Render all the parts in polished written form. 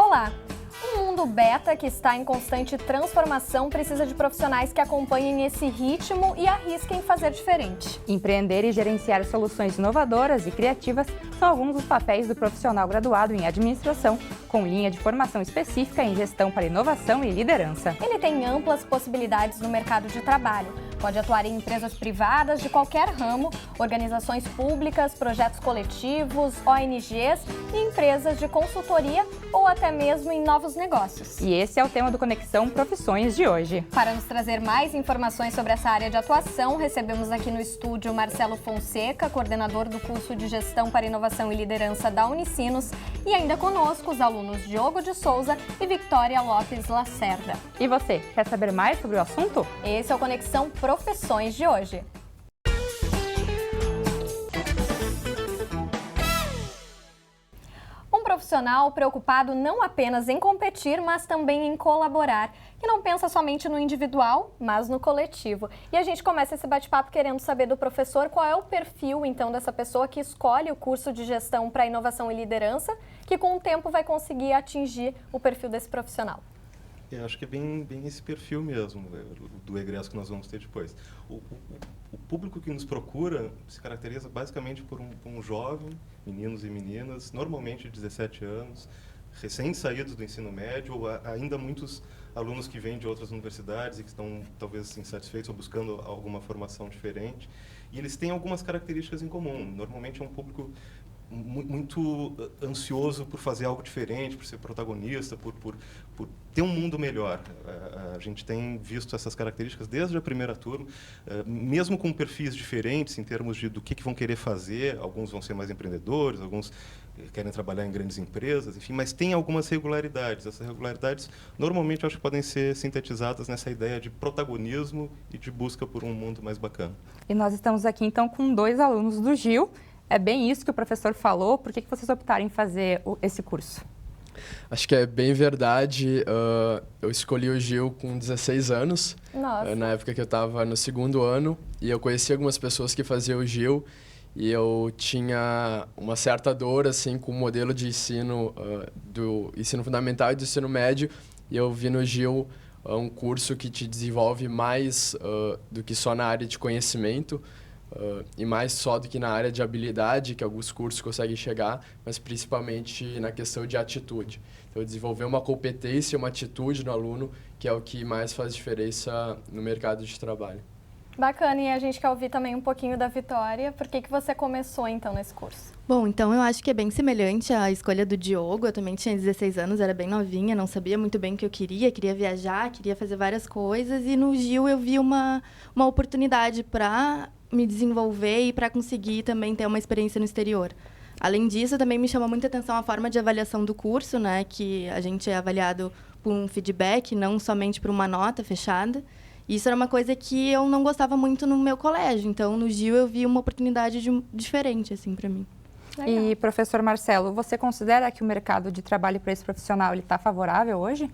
Olá! Um mundo beta que está em constante transformação precisa de profissionais que acompanhem esse ritmo e arrisquem fazer diferente. Empreender e gerenciar soluções inovadoras e criativas são alguns dos papéis do profissional graduado em administração, com linha de formação específica em gestão para inovação e liderança. Ele tem amplas possibilidades no mercado de trabalho. Pode atuar em empresas privadas de qualquer ramo, organizações públicas, projetos coletivos, ONGs e empresas de consultoria ou até mesmo em novos negócios. E esse é o tema do Conexão Profissões de hoje. Para nos trazer mais informações sobre essa área de atuação, recebemos aqui no estúdio Marcelo Fonseca, coordenador do curso de Gestão para Inovação e Liderança da Unicinos, e ainda conosco os alunos Diogo de Souza e Victoria Lopes Lacerda. E você, quer saber mais sobre o assunto? Esse é o Conexão Profissões de hoje. Um profissional preocupado não apenas em competir, mas também em colaborar, que não pensa somente no individual, mas no coletivo. E a gente começa esse bate-papo querendo saber do professor qual é o perfil, então, dessa pessoa que escolhe o curso de Gestão para Inovação e Liderança, que com o tempo vai conseguir atingir o perfil desse profissional. Eu acho que é bem esse perfil mesmo, do egresso que nós vamos ter depois. O público que nos procura se caracteriza basicamente por um jovem, meninos e meninas, normalmente de 17 anos, recém-saídos do ensino médio, ou ainda muitos alunos que vêm de outras universidades e que estão talvez insatisfeitos ou buscando alguma formação diferente. E eles têm algumas características em comum. Normalmente é um público muito ansioso por fazer algo diferente, por ser protagonista, por ter um mundo melhor. A gente tem visto essas características desde a primeira turma, mesmo com perfis diferentes em termos do que vão querer fazer. Alguns vão ser mais empreendedores, alguns querem trabalhar em grandes empresas, enfim, mas tem algumas regularidades. Essas regularidades, normalmente, eu acho que podem ser sintetizadas nessa ideia de protagonismo e de busca por um mundo mais bacana. E nós estamos aqui, então, com 2 alunos do GIL. É bem isso que o professor falou. Por que vocês optaram em fazer esse curso? Acho que é bem verdade. Eu escolhi o GIL com 16 anos, na época que eu estava no 2º ano, e eu conheci algumas pessoas que faziam o GIL, e eu tinha uma certa dor assim, com o modelo de ensino do ensino fundamental e do ensino médio, e eu vi no GIL um curso que te desenvolve mais do que só na área de conhecimento, e mais só do que na área de habilidade, que alguns cursos conseguem chegar, mas principalmente na questão de atitude. Então, desenvolver uma competência, uma atitude no aluno, que é o que mais faz diferença no mercado de trabalho. Bacana, e a gente quer ouvir também um pouquinho da Vitória. Por que você começou, então, nesse curso? Bom, então eu acho que é bem semelhante à escolha do Diogo. Eu também tinha 16 anos, era bem novinha, não sabia muito bem o que eu queria viajar, queria fazer várias coisas, e no GIL eu vi uma oportunidade para me desenvolver e para conseguir também ter uma experiência no exterior. Além disso, também me chama muita atenção a forma de avaliação do curso, né, que a gente é avaliado por um feedback, não somente por uma nota fechada. Isso era uma coisa que eu não gostava muito no meu colégio, então no GIL eu vi uma oportunidade diferente assim para mim. Legal. E, professor Marcelo, você considera que o mercado de trabalho para esse profissional está favorável hoje?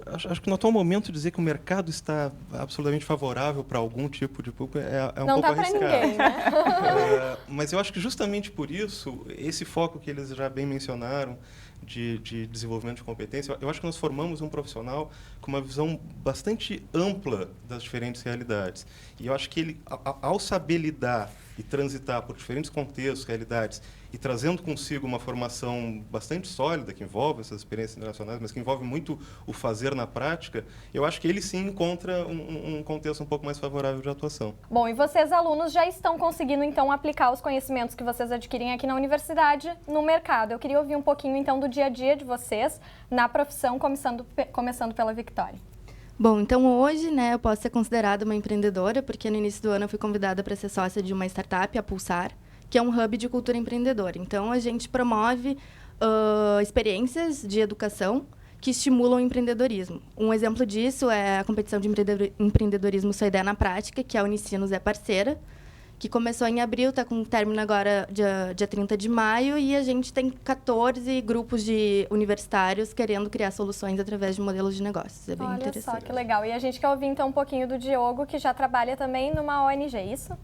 Acho que no atual momento dizer que o mercado está absolutamente favorável para algum tipo de público é um não pouco tá arriscado. Ninguém, né? Mas eu acho que justamente por isso, esse foco que eles já bem mencionaram de desenvolvimento de competência, eu acho que nós formamos um profissional com uma visão bastante ampla das diferentes realidades. E eu acho que ele, ao saber lidar e transitar por diferentes contextos, realidades, e trazendo consigo uma formação bastante sólida, que envolve essas experiências internacionais, mas que envolve muito o fazer na prática, eu acho que ele sim encontra um contexto um pouco mais favorável de atuação. Bom, e vocês, alunos, já estão conseguindo, então, aplicar os conhecimentos que vocês adquirem aqui na universidade no mercado. Eu queria ouvir um pouquinho, então, do dia a dia de vocês na profissão, começando pela Victoria. Bom, então hoje, né, eu posso ser considerada uma empreendedora, porque no início do ano eu fui convidada para ser sócia de uma startup, a Pulsar, que é um hub de cultura empreendedora. Então, a gente promove experiências de educação que estimulam o empreendedorismo. Um exemplo disso é a competição de empreendedorismo Sua Ideia na Prática, que a Unicinos é parceira, que começou em abril, está com término agora dia 30 de maio, e a gente tem 14 grupos de universitários querendo criar soluções através de modelos de negócios. É bem interessante. Olha só, que legal. E a gente quer ouvir, então, um pouquinho do Diogo, que já trabalha também numa ONG, é isso?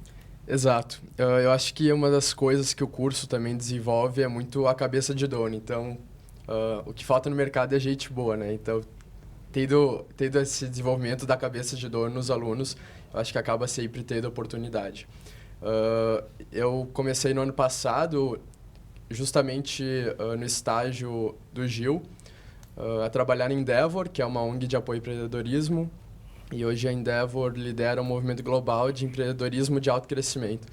Exato. Eu acho que uma das coisas que o curso também desenvolve é muito a cabeça de dono. Então, o que falta no mercado é gente boa, né? Então, tendo esse desenvolvimento da cabeça de dono nos alunos, eu acho que acaba sempre tendo oportunidade. Eu comecei no ano passado, justamente no estágio do Gil, a trabalhar em Endeavor, que é uma ONG de apoio ao empreendedorismo, e hoje a Endeavor lidera um movimento global de empreendedorismo de alto crescimento.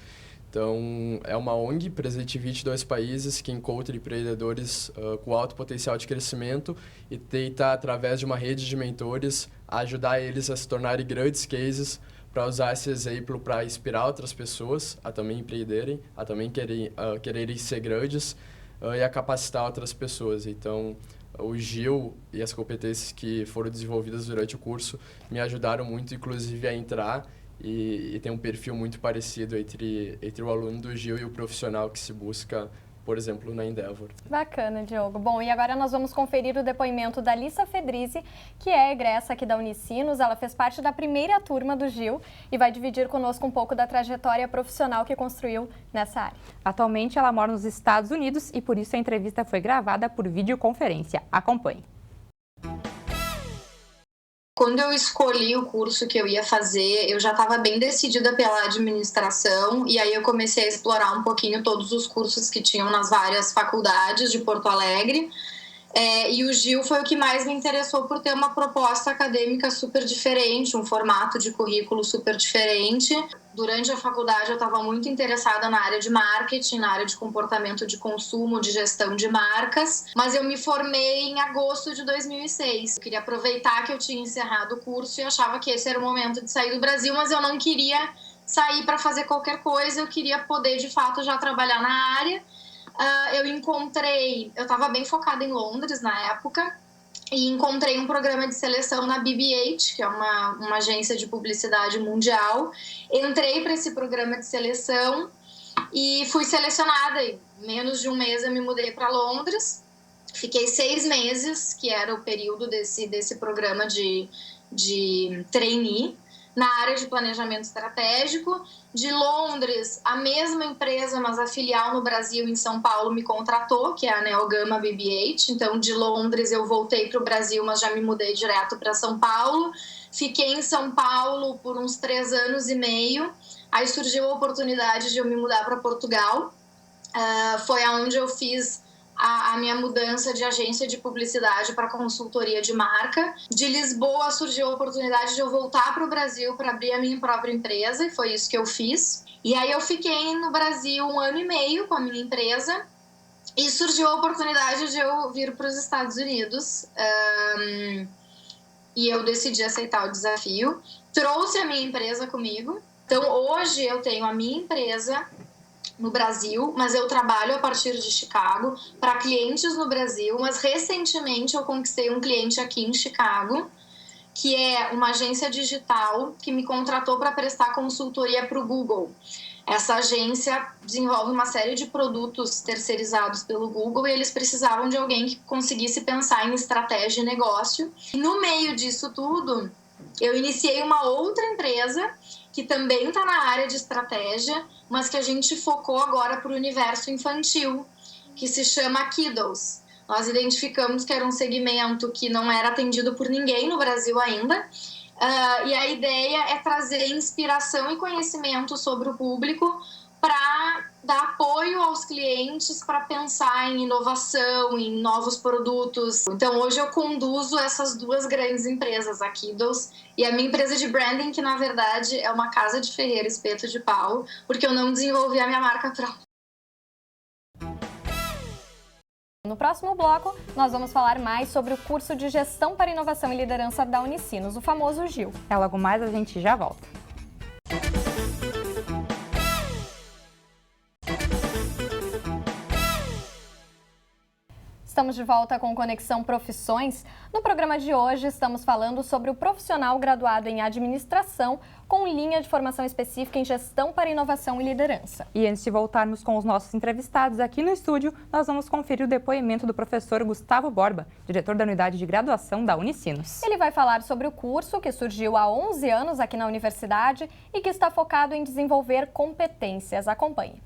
Então, é uma ONG presente em 22 países que encontra empreendedores com alto potencial de crescimento e tenta, através de uma rede de mentores, ajudar eles a se tornarem grandes cases para usar esse exemplo para inspirar outras pessoas a também empreenderem, a também quererem ser grandes e a capacitar outras pessoas. Então, o Gil e as competências que foram desenvolvidas durante o curso me ajudaram muito, inclusive, a entrar e tem um perfil muito parecido entre o aluno do Gil e o profissional que se busca, por exemplo, na Endeavor. Bacana, Diogo. Bom, e agora nós vamos conferir o depoimento da Alissa Fedrizi, que é egressa aqui da Unicinos. Ela fez parte da primeira turma do Gil e vai dividir conosco um pouco da trajetória profissional que construiu nessa área. Atualmente, ela mora nos Estados Unidos e, por isso, a entrevista foi gravada por videoconferência. Acompanhe. Quando eu escolhi o curso que eu ia fazer, eu já estava bem decidida pela administração e aí eu comecei a explorar um pouquinho todos os cursos que tinham nas várias faculdades de Porto Alegre. E o Gil foi o que mais me interessou por ter uma proposta acadêmica super diferente, um formato de currículo super diferente. Durante a faculdade eu estava muito interessada na área de marketing, na área de comportamento de consumo, de gestão de marcas, mas eu me formei em agosto de 2006. Eu queria aproveitar que eu tinha encerrado o curso e achava que esse era o momento de sair do Brasil, mas eu não queria sair para fazer qualquer coisa, eu queria poder de fato já trabalhar na área. Eu estava bem focada em Londres na época e encontrei um programa de seleção na BB8, que é uma agência de publicidade mundial. Entrei para esse programa de seleção e fui selecionada. Em menos de um mês eu me mudei para Londres. Fiquei 6 meses, que era o período desse programa de trainee, na área de planejamento estratégico. De Londres, a mesma empresa, mas a filial no Brasil, em São Paulo, me contratou, que é a Neogama BB8. Então, de Londres, eu voltei para o Brasil, mas já me mudei direto para São Paulo. Fiquei em São Paulo por uns 3 anos e meio. Aí surgiu a oportunidade de eu me mudar para Portugal. Foi onde eu fiz a minha mudança de agência de publicidade para consultoria de marca. De Lisboa surgiu a oportunidade de eu voltar para o Brasil para abrir a minha própria empresa, e foi isso que eu fiz. E aí eu fiquei no Brasil 1 ano e meio com a minha empresa e surgiu a oportunidade de eu vir para os Estados Unidos. E eu decidi aceitar o desafio. Trouxe a minha empresa comigo. Então hoje eu tenho a minha empresa no Brasil, mas eu trabalho a partir de Chicago para clientes no Brasil, mas recentemente eu conquistei um cliente aqui em Chicago, que é uma agência digital que me contratou para prestar consultoria para o Google. Essa agência desenvolve uma série de produtos terceirizados pelo Google e eles precisavam de alguém que conseguisse pensar em estratégia e negócio. E no meio disso tudo, eu iniciei uma outra empresa que também está na área de estratégia, mas que a gente focou agora para o universo infantil, que se chama Kiddos. Nós identificamos que era um segmento que não era atendido por ninguém no Brasil ainda, e a ideia é trazer inspiração e conhecimento sobre o público para dar apoio aos clientes para pensar em inovação, em novos produtos. Então, hoje eu conduzo essas 2 grandes empresas, a Kiddos e a minha empresa de branding, que na verdade é uma casa de ferreiro espeto de pau, porque eu não desenvolvi a minha marca própria. No próximo bloco, nós vamos falar mais sobre o curso de Gestão para Inovação e Liderança da Unicinos, o famoso GIL. Logo mais a gente já volta. Estamos de volta com Conexão Profissões. No programa de hoje estamos falando sobre o profissional graduado em administração com linha de formação específica em gestão para inovação e liderança. E antes de voltarmos com os nossos entrevistados aqui no estúdio, nós vamos conferir o depoimento do professor Gustavo Borba, diretor da unidade de graduação da Unicinos. Ele vai falar sobre o curso que surgiu há 11 anos aqui na universidade e que está focado em desenvolver competências. Acompanhe.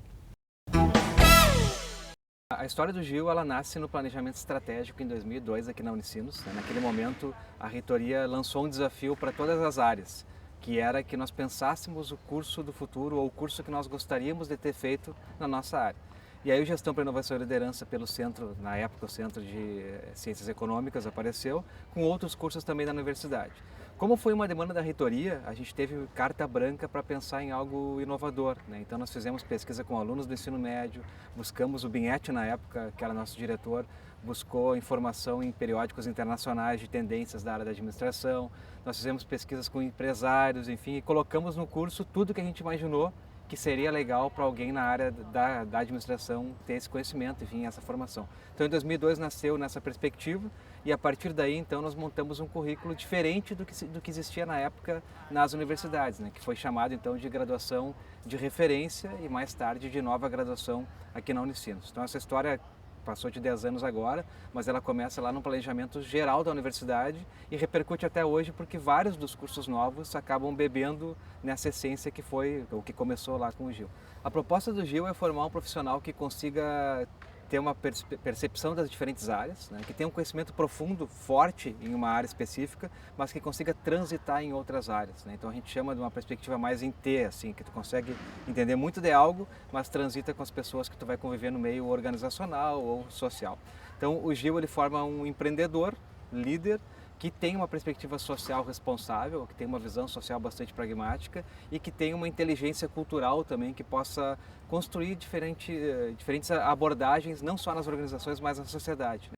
A história do Gil, ela nasce no planejamento estratégico em 2002 aqui na Unicinos. Né? Naquele momento, a reitoria lançou um desafio para todas as áreas, que era que nós pensássemos o curso do futuro ou o curso que nós gostaríamos de ter feito na nossa área. E aí o Gestão para Inovação e Liderança pelo centro, na época o Centro de Ciências Econômicas apareceu, com outros cursos também da universidade. Como foi uma demanda da reitoria, a gente teve carta branca para pensar em algo inovador. Né? Então nós fizemos pesquisa com alunos do ensino médio, buscamos o Binete na época, que era nosso diretor, buscou informação em periódicos internacionais de tendências da área da administração, nós fizemos pesquisas com empresários, enfim, e colocamos no curso tudo que a gente imaginou que seria legal para alguém na área da administração ter esse conhecimento, enfim, essa formação. Então, em 2002 nasceu nessa perspectiva e a partir daí, então, nós montamos um currículo diferente do que existia na época nas universidades, né, que foi chamado, então, de graduação de referência e mais tarde de nova graduação aqui na Unicinos. Então, essa história passou de 10 anos agora, mas ela começa lá no planejamento geral da universidade e repercute até hoje porque vários dos cursos novos acabam bebendo nessa essência que foi o que começou lá com o Gil. A proposta do Gil é formar um profissional que consiga ter uma percepção das diferentes áreas, né? Que tenha um conhecimento profundo, forte em uma área específica, mas que consiga transitar em outras áreas, né? Então a gente chama de uma perspectiva mais em T, assim, que tu consegue entender muito de algo, mas transita com as pessoas que tu vai conviver no meio organizacional ou social. Então o Gil ele forma um empreendedor, líder, que tem uma perspectiva social responsável, que tem uma visão social bastante pragmática e que tem uma inteligência cultural também que possa construir diferentes abordagens, não só nas organizações, mas na sociedade.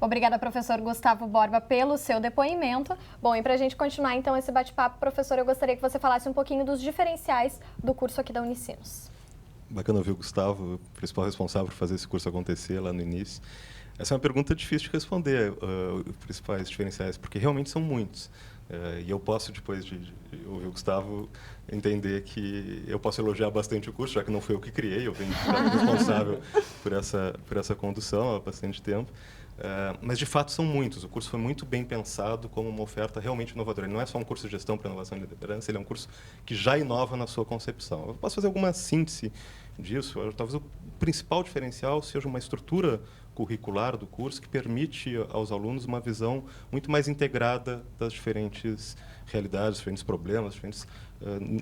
Obrigada, professor Gustavo Borba, pelo seu depoimento. Bom, e para a gente continuar então esse bate-papo, professor, eu gostaria que você falasse um pouquinho dos diferenciais do curso aqui da Unicinos. Bacana ouvir o Gustavo, o principal responsável por fazer esse curso acontecer lá no início. Essa é uma pergunta difícil de responder, os principais diferenciais, porque realmente são muitos. E eu posso, depois de ouvir o Gustavo, entender que eu posso elogiar bastante o curso, já que não foi eu que criei, eu venho responsável por essa condução há bastante tempo. Mas, de fato, são muitos. O curso foi muito bem pensado como uma oferta realmente inovadora. Ele não é só um curso de gestão para inovação e liderança, ele é um curso que já inova na sua concepção. Eu posso fazer alguma síntese disso. Talvez o principal diferencial seja uma estrutura curricular do curso que permite aos alunos uma visão muito mais integrada das diferentes realidades, diferentes problemas, diferentes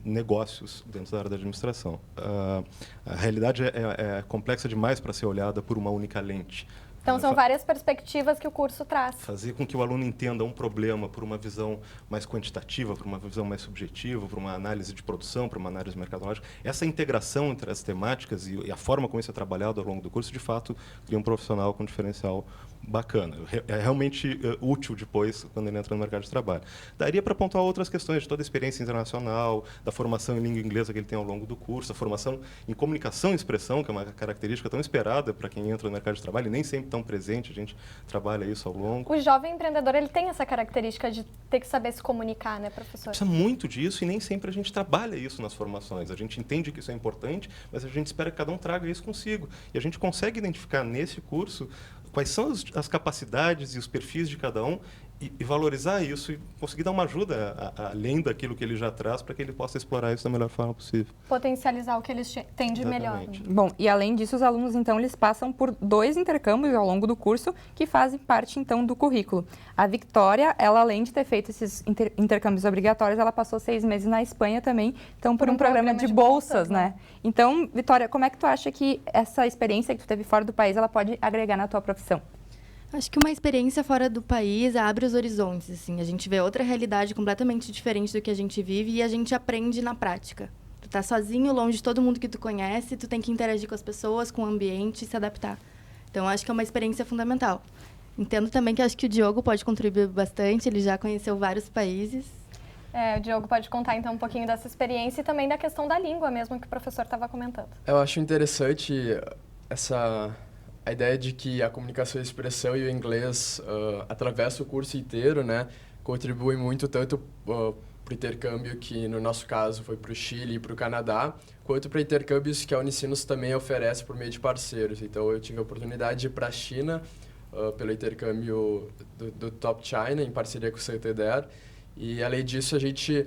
negócios dentro da área da administração. A realidade é complexa demais para ser olhada por uma única lente. Então, são várias perspectivas que o curso traz. Fazer com que o aluno entenda um problema por uma visão mais quantitativa, por uma visão mais subjetiva, por uma análise de produção, por uma análise mercadológica. Essa integração entre as temáticas e a forma como isso é trabalhado ao longo do curso, de fato, cria um profissional com diferencial bacana. É realmente útil depois, quando ele entra no mercado de trabalho. Daria para pontuar outras questões de toda a experiência internacional, da formação em língua inglesa que ele tem ao longo do curso, a formação em comunicação e expressão, que é uma característica tão esperada para quem entra no mercado de trabalho, e nem sempre tão presente, a gente trabalha isso ao longo. O jovem empreendedor, ele tem essa característica de ter que saber se comunicar, né, professor? Precisa muito disso e nem sempre a gente trabalha isso nas formações. A gente entende que isso é importante, mas a gente espera que cada um traga isso consigo. E a gente consegue identificar nesse curso quais são as capacidades e os perfis de cada um e valorizar isso e conseguir dar uma ajuda além daquilo que ele já traz para que ele possa explorar isso da melhor forma possível. Potencializar o que eles têm de melhor. Bom, e além disso, os alunos, então, eles passam por 2 intercâmbios ao longo do curso que fazem parte, então, do currículo. A Victoria, ela, além de ter feito esses intercâmbios obrigatórios, ela passou 6 meses na Espanha também, então, por um programa de bolsas, né? Então, Vitória, como é que tu acha que essa experiência que tu teve fora do país, ela pode agregar na tua profissão? Acho que uma experiência fora do país abre os horizontes, assim. A gente vê outra realidade completamente diferente do que a gente vive e a gente aprende na prática. Tu tá sozinho, longe de todo mundo que tu conhece, tu tem que interagir com as pessoas, com o ambiente e se adaptar. Então, acho que é uma experiência fundamental. Entendo também que acho que o Diogo pode contribuir bastante, ele já conheceu vários países. O Diogo pode contar, então, um pouquinho dessa experiência e também da questão da língua mesmo que o professor estava comentando. Eu acho interessante a ideia de que a comunicação e a expressão e o inglês atravessam o curso inteiro, né? Contribuem muito tanto para o intercâmbio que, no nosso caso, foi para o Chile e para o Canadá, quanto para intercâmbios que a Unicinos também oferece por meio de parceiros. Então, eu tive a oportunidade de ir para a China pelo intercâmbio do Top China, em parceria com o Santander. E, além disso, a gente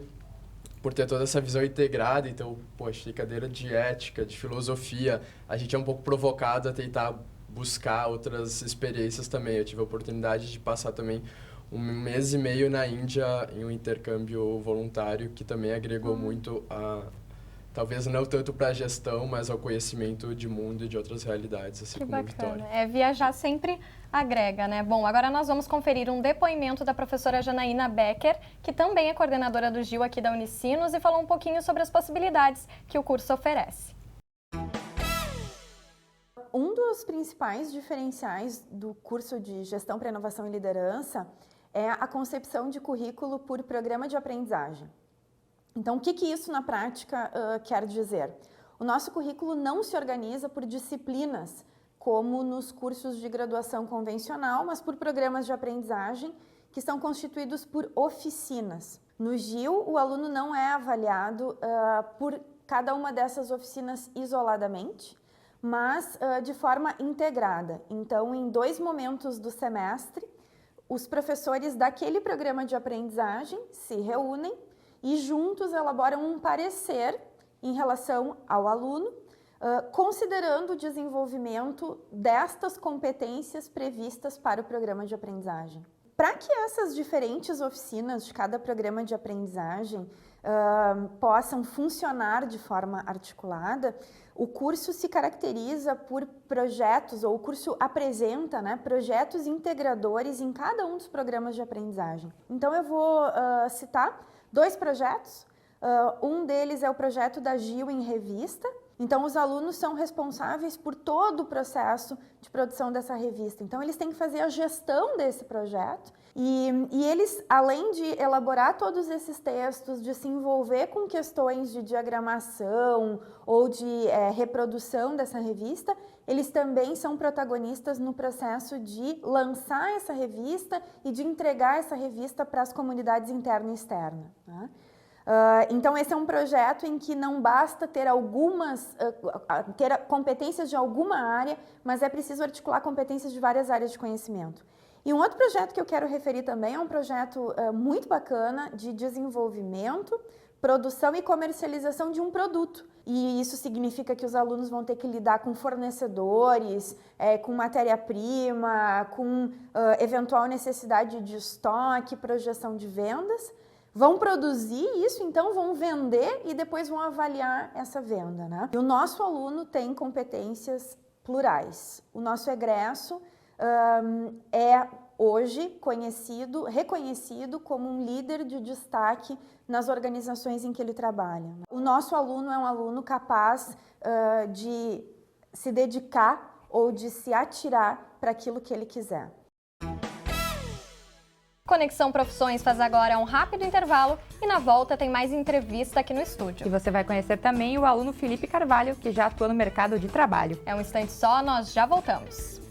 por ter toda essa visão integrada, então, poxa, de cadeira de ética, de filosofia, a gente é um pouco provocado a tentar buscar outras experiências também. Eu tive a oportunidade de passar também 1 mês e meio na Índia em um intercâmbio voluntário que também agregou muito talvez não tanto para a gestão, mas ao conhecimento de mundo e de outras realidades, assim que como bacana. Vitória. Viajar sempre agrega, né? Bom, agora nós vamos conferir um depoimento da professora Janaína Becker, que também é coordenadora do GIL aqui da Unicinos e falou um pouquinho sobre as possibilidades que o curso oferece. Um dos principais diferenciais do curso de Gestão para Inovação e Liderança é a concepção de currículo por programa de aprendizagem. Então, o que isso na prática quer dizer? O nosso currículo não se organiza por disciplinas, como nos cursos de graduação convencional, mas por programas de aprendizagem que são constituídos por oficinas. No GIL, o aluno não é avaliado por cada uma dessas oficinas isoladamente, mas de forma integrada. Então, em 2 momentos do semestre, os professores daquele programa de aprendizagem se reúnem e juntos elaboram um parecer em relação ao aluno, considerando o desenvolvimento destas competências previstas para o programa de aprendizagem. Para que essas diferentes oficinas de cada programa de aprendizagem possam funcionar de forma articulada, o curso se caracteriza por projetos, ou o curso apresenta, né, projetos integradores em cada um dos programas de aprendizagem. Então eu vou citar 2 projetos. Um deles é o projeto da GIL em revista. Então, os alunos são responsáveis por todo o processo de produção dessa revista. Então, eles têm que fazer a gestão desse projeto e eles, além de elaborar todos esses textos, de se envolver com questões de diagramação ou de reprodução dessa revista, eles também são protagonistas no processo de lançar essa revista e de entregar essa revista para as comunidades interna e externa, né? Então, esse é um projeto em que não basta ter ter competências de alguma área, mas é preciso articular competências de várias áreas de conhecimento. E um outro projeto que eu quero referir também é um projeto muito bacana de desenvolvimento, produção e comercialização de um produto. E isso significa que os alunos vão ter que lidar com fornecedores, com matéria-prima, com eventual necessidade de estoque, projeção de vendas. Vão produzir isso, então vão vender e depois vão avaliar essa venda, né? E o nosso aluno tem competências plurais. O nosso egresso é hoje reconhecido como um líder de destaque nas organizações em que ele trabalha. O nosso aluno é um aluno capaz de se dedicar ou de se atirar para aquilo que ele quiser. Conexão Profissões faz agora um rápido intervalo e na volta tem mais entrevista aqui no estúdio. E você vai conhecer também o aluno Felipe Carvalho, que já atua no mercado de trabalho. É um instante só, nós já voltamos.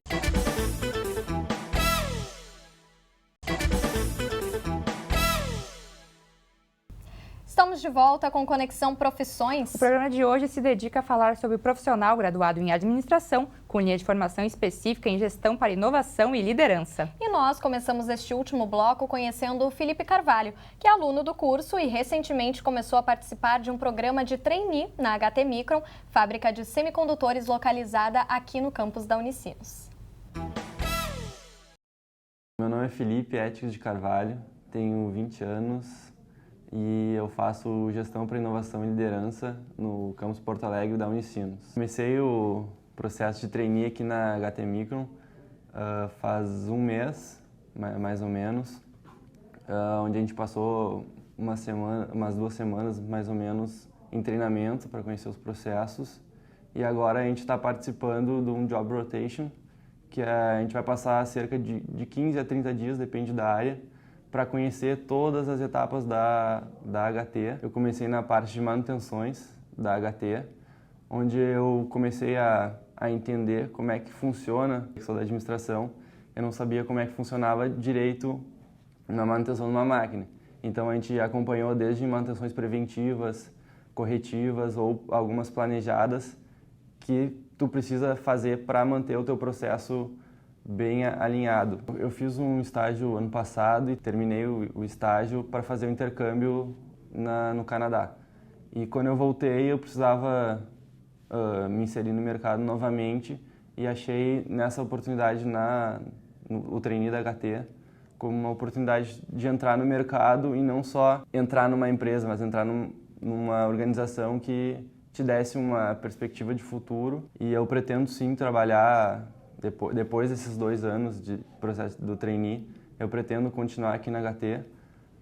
Estamos de volta com Conexão Profissões. O programa de hoje se dedica a falar sobre o profissional graduado em administração, com linha de formação específica em gestão para inovação e liderança. E nós começamos este último bloco conhecendo o Felipe Carvalho, que é aluno do curso e recentemente começou a participar de um programa de trainee na HT Micron, fábrica de semicondutores localizada aqui no campus da Unicinos. Meu nome é Felipe Éticos de Carvalho, tenho 20 anos. E eu faço gestão para inovação e liderança no campus Porto Alegre da Unicinos. Comecei o processo de trainee aqui na HT Micron faz 1 mês, mais ou menos, onde a gente passou umas 2 semanas mais ou menos em treinamento para conhecer os processos. E agora a gente está participando de um job rotation, que a gente vai passar cerca de 15 a 30 dias, depende da área, para conhecer todas as etapas da HT. Eu comecei na parte de manutenções da HT, onde eu comecei a entender como é que funciona. Eu sou da administração, eu não sabia como é que funcionava direito na manutenção de uma máquina. Então a gente acompanhou desde manutenções preventivas, corretivas ou algumas planejadas que tu precisa fazer para manter o teu processo bem alinhado. Eu fiz um estágio ano passado e terminei o estágio para fazer o intercâmbio no Canadá. E quando eu voltei, eu precisava me inserir no mercado novamente e achei nessa oportunidade o trainee da HT como uma oportunidade de entrar no mercado e não só entrar numa empresa, mas entrar numa organização que te desse uma perspectiva de futuro. E eu pretendo sim trabalhar, depois desses 2 anos de processo do trainee, eu pretendo continuar aqui na HT.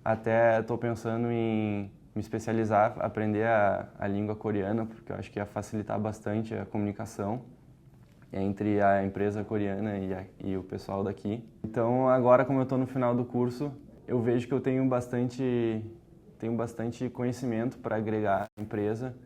Até estou pensando em me especializar, aprender a língua coreana, porque eu acho que ia facilitar bastante a comunicação entre a empresa coreana e o pessoal daqui. Então, agora, como eu estou no final do curso, eu vejo que eu tenho bastante conhecimento para agregar à empresa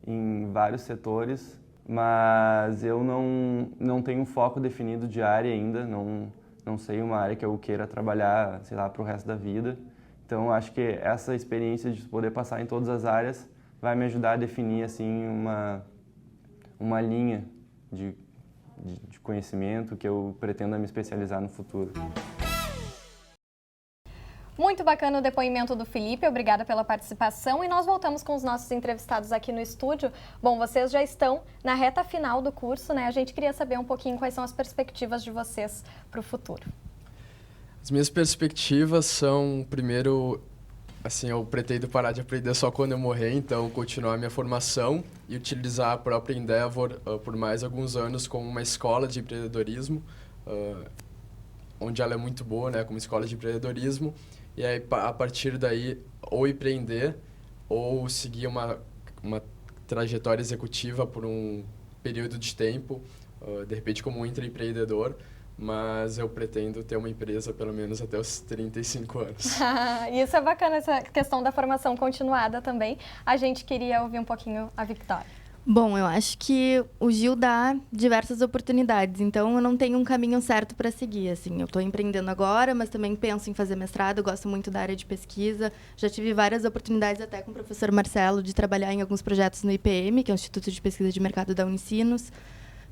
em vários setores, mas eu não tenho um foco definido de área ainda, não sei uma área que eu queira trabalhar, sei lá, para o resto da vida. Então, acho que essa experiência de poder passar em todas as áreas vai me ajudar a definir assim uma linha de conhecimento que eu pretendo me especializar no futuro. Muito bacana o depoimento do Felipe, obrigada pela participação e nós voltamos com os nossos entrevistados aqui no estúdio. Bom, vocês já estão na reta final do curso, né? A gente queria saber um pouquinho quais são as perspectivas de vocês para o futuro. As minhas perspectivas são, primeiro, assim, eu pretendo parar de aprender só quando eu morrer, então continuar minha formação e utilizar a própria Endeavor por mais alguns anos como uma escola de empreendedorismo, onde ela é muito boa, né, como escola de empreendedorismo, e aí a partir daí ou empreender ou seguir uma trajetória executiva por um período de tempo, de repente como um intraempreendedor, mas eu pretendo ter uma empresa pelo menos até os 35 anos. Isso é bacana, essa questão da formação continuada também. A gente queria ouvir um pouquinho a Victoria. Bom, eu acho que o Gil dá diversas oportunidades, então eu não tenho um caminho certo para seguir, assim. Eu estou empreendendo agora, mas também penso em fazer mestrado, eu gosto muito da área de pesquisa. Já tive várias oportunidades até com o professor Marcelo de trabalhar em alguns projetos no IPM, que é o Instituto de Pesquisa de Mercado da Unicinos.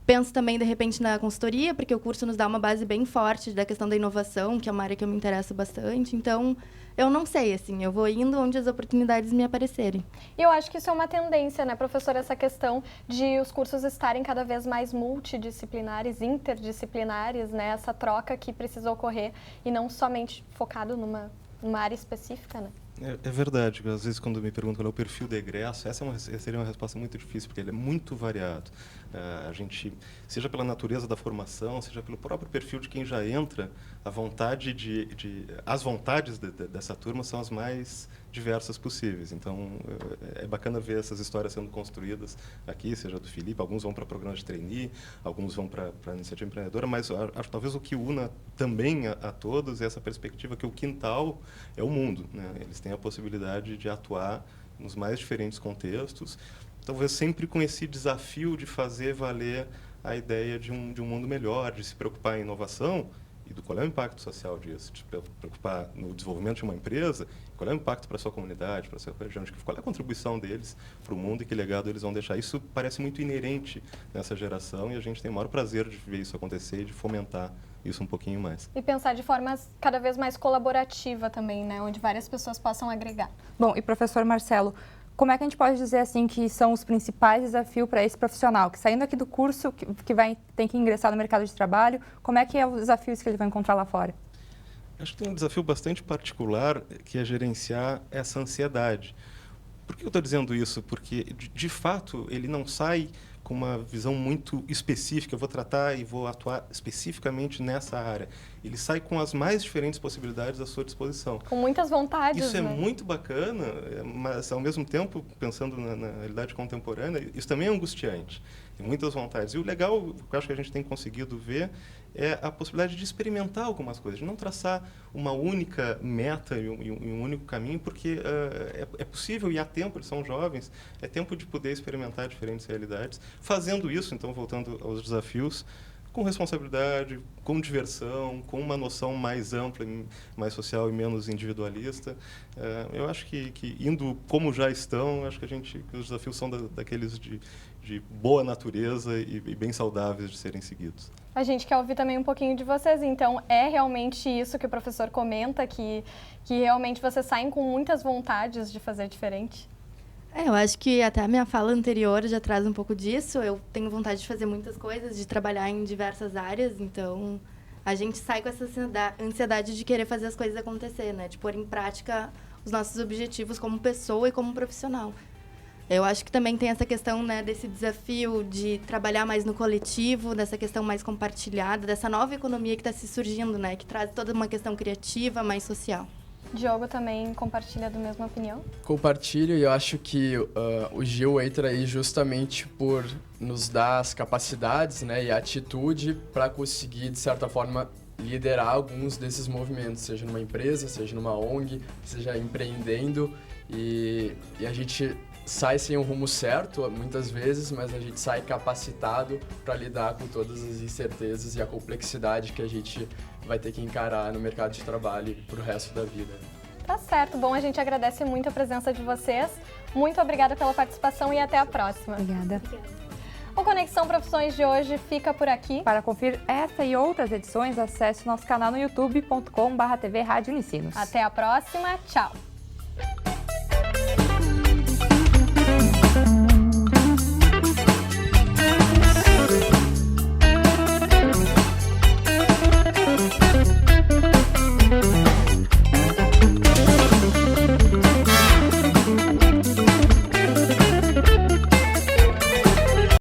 Penso também, de repente, na consultoria, porque o curso nos dá uma base bem forte da questão da inovação, que é uma área que eu me interesso bastante. Então, eu não sei, assim, eu vou indo onde as oportunidades me aparecerem. E eu acho que isso é uma tendência, né, professora, essa questão de os cursos estarem cada vez mais multidisciplinares, interdisciplinares, né, essa troca que precisa ocorrer e não somente focado numa área específica, né? É verdade, às vezes quando me perguntam qual é o perfil do egresso, seria uma resposta muito difícil, porque ele é muito variado. A gente, seja pela natureza da formação, seja pelo próprio perfil de quem já entra, as vontades dessa turma são as mais diversas possíveis. Então, é bacana ver essas histórias sendo construídas aqui, seja do Felipe, alguns vão para programa de trainee, alguns vão para a iniciativa empreendedora, mas acho talvez o que una também a todos é essa perspectiva que o quintal é o mundo, né? Eles têm a possibilidade de atuar nos mais diferentes contextos, talvez sempre com esse desafio de fazer valer a ideia de um mundo melhor, de se preocupar em inovação e do qual é o impacto social disso, de se preocupar no desenvolvimento de uma empresa, qual é o impacto para a sua comunidade, para a sua região, qual é a contribuição deles para o mundo e que legado eles vão deixar. Isso parece muito inerente nessa geração e a gente tem o maior prazer de ver isso acontecer e de fomentar isso um pouquinho mais. E pensar de forma cada vez mais colaborativa também, né, onde várias pessoas possam agregar. Bom, e professor Marcelo, como é que a gente pode dizer assim que são os principais desafios para esse profissional que saindo aqui do curso, que tem que ingressar no mercado de trabalho, como é que é os desafios que ele vai encontrar lá fora? Acho que tem um desafio bastante particular que é gerenciar essa ansiedade. Por que eu estou dizendo isso? Porque, de fato, ele não sai com uma visão muito específica, eu vou tratar e vou atuar especificamente nessa área. Ele sai com as mais diferentes possibilidades à sua disposição. Com muitas vontades, isso né? é muito bacana, mas, ao mesmo tempo, pensando na realidade contemporânea, isso também é angustiante. Tem muitas vontades. E o legal, que eu acho que a gente tem conseguido ver, é a possibilidade de experimentar algumas coisas, de não traçar uma única meta e um único caminho, porque é possível e há tempo, eles são jovens, é tempo de poder experimentar diferentes realidades. Fazendo isso, então, voltando aos desafios, com responsabilidade, com diversão, com uma noção mais ampla, mais social e menos individualista. Eu acho que indo como já estão, acho que os desafios são daqueles de de boa natureza e bem saudáveis de serem seguidos. A gente quer ouvir também um pouquinho de vocês, então é realmente isso que o professor comenta, que realmente vocês saem com muitas vontades de fazer diferente? Eu acho que até a minha fala anterior já traz um pouco disso. Eu tenho vontade de fazer muitas coisas, de trabalhar em diversas áreas, então a gente sai com essa ansiedade de querer fazer as coisas acontecer, né? De pôr em prática os nossos objetivos como pessoa e como profissional. Eu acho que também tem essa questão, né, desse desafio de trabalhar mais no coletivo, dessa questão mais compartilhada, dessa nova economia que está se surgindo, né, que traz toda uma questão criativa, mais social. Diogo também compartilha da mesma opinião? Compartilho, e eu acho que o Gil entra aí justamente por nos dar as capacidades, né, e a atitude para conseguir, de certa forma, liderar alguns desses movimentos, seja numa empresa, seja numa ONG, seja empreendendo, e a gente sai sem o rumo certo, muitas vezes, mas a gente sai capacitado para lidar com todas as incertezas e a complexidade que a gente vai ter que encarar no mercado de trabalho pro resto da vida. Tá certo. Bom, a gente agradece muito a presença de vocês. Muito obrigada pela participação e até a próxima. Obrigada. O Conexão Profissões de hoje fica por aqui. Para conferir essa e outras edições, acesse o nosso canal no youtube.com/TV Rádio Unicinos. Até a próxima. Tchau.